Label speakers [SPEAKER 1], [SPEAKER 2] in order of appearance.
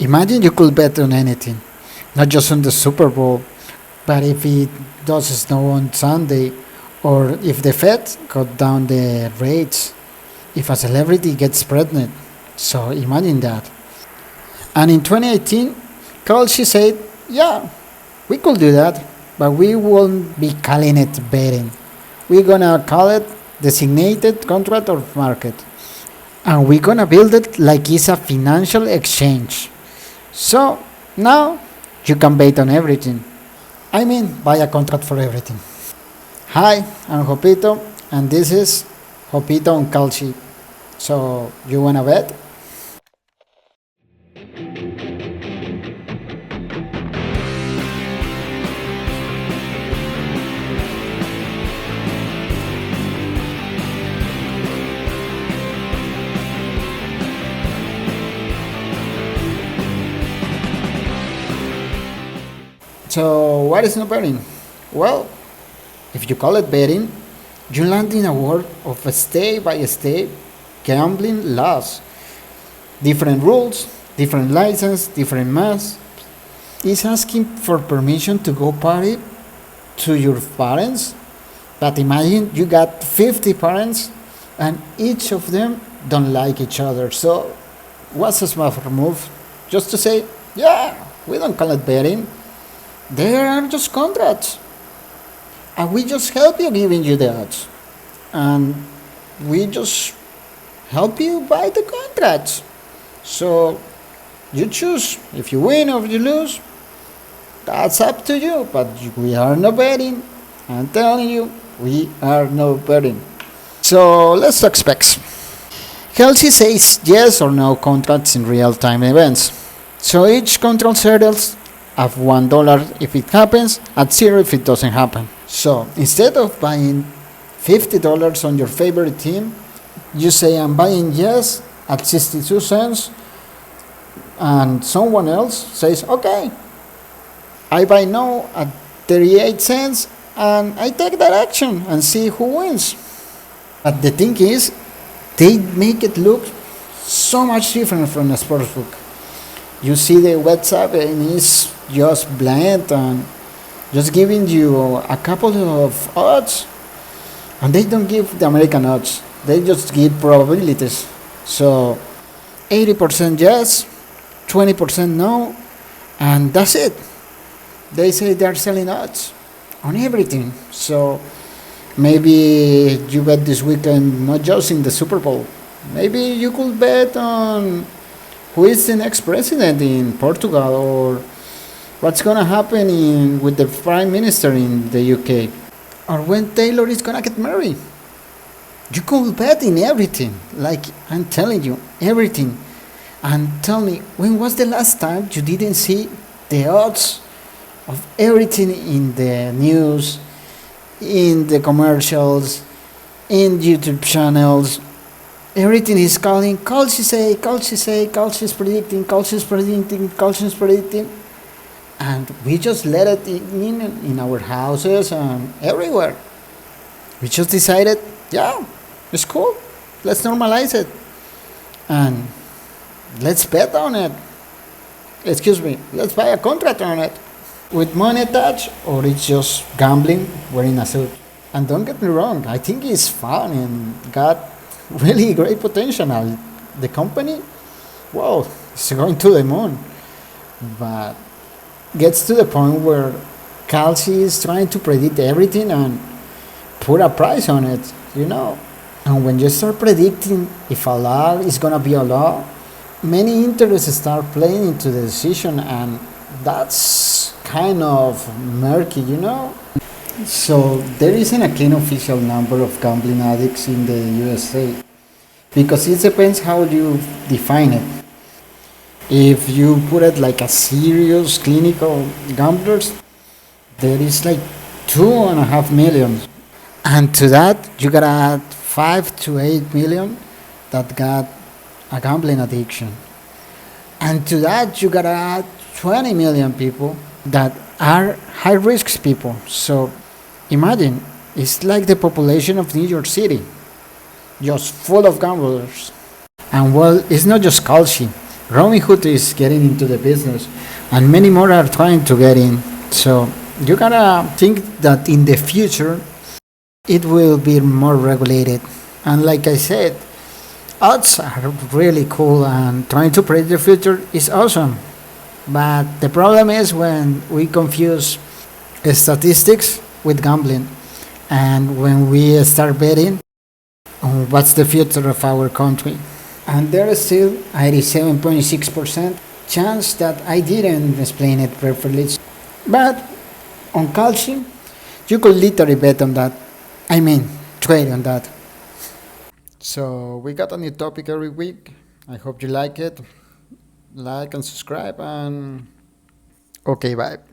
[SPEAKER 1] Imagine you could bet on anything, not just on the Super Bowl, but if it does snow on Sunday, or if the Fed cut down the rates, if a celebrity gets pregnant. So imagine that. And in 2018, Kalshi said, yeah, we could do that, but we won't be calling it betting. We're gonna call it designated contract of market. And we're gonna build it like it's a financial exchange. So now you can bet on everything. I mean, buy a contract for everything. Hi, I'm Hopito, and this is Hopito on Kalshi. So, you wanna bet? So, what is not betting? Well, if you call it betting, you land in a world of state by state gambling laws. Different rules, different license, different mass. It's asking for permission to go party to your parents. But imagine you got 50 parents and each of them don't like each other. So what's a smart move? Just to say, yeah, we don't call it betting. There are just contracts. And we just help you giving you the odds. And we just help you buy the contracts. So you choose if you win or you lose. That's up to you. But we are not betting. I'm telling you, we are not betting. So let's talk specs. Kelsey says yes or no contracts in real-time events. So each contract settles at $1 if it happens, at 0 if it doesn't happen. So instead of buying $50 on your favorite team, you say I'm buying yes at 62 cents, and someone else says, okay, I buy no at 38 cents, and I take that action and see who wins. But the thing is, they make it look so much different from a sportsbook. You see the WhatsApp and it's just bland and just giving you a couple of odds, and they don't give the American odds, they just give probabilities. So 80% yes, 20% no, and that's it. They say they're selling odds on everything. So maybe you bet this weekend not just in the Super Bowl, maybe you could bet on who is the next president in Portugal, or what's going to happen with the prime minister in the UK, or when Taylor is going to get married. You could bet in everything, like I'm telling you, everything. And tell me, when was the last time you didn't see the odds of everything in the news, in the commercials, in YouTube channels? Everything is calling, Kalshi say, Kalshi is predicting, Kalshi is predicting. And we just let it in our houses and everywhere. We just decided, yeah, it's cool. Let's normalize it. And let's bet on it. Excuse me, let's buy a contract on it. With money attached, or it's just gambling wearing a suit. And don't get me wrong, I think it's fun and got really great potential. The company, wow, it's going to the moon. But gets to the point where Kalshi is trying to predict everything and put a price on it, you know. And when you start predicting if a law is going to be a law, many interests start playing into the decision, and that's kind of murky, you know. So there isn't a clean official number of gambling addicts in the USA, because it depends how you define it. If you put it like a serious clinical gamblers, there is like 2.5 million, and to that you gotta add 5 to 8 million that got a gambling addiction, and to that you gotta add 20 million people that are high risk people. So imagine, it's like the population of New York City, just full of gamblers. And well, it's not just Kalshi. Robinhood is getting into the business, and many more are trying to get in. So you gotta think that in the future it will be more regulated. And like I said, odds are really cool, and trying to predict the future is awesome. But the problem is when we confuse statistics with gambling, and when we start betting on what's the future of our country. And there is still 87.6% chance that I didn't explain it perfectly. But on kalshi, you could literally bet on that. I mean, trade on that. So we got a new topic every week. I hope you like it. Like and subscribe, and okay, bye.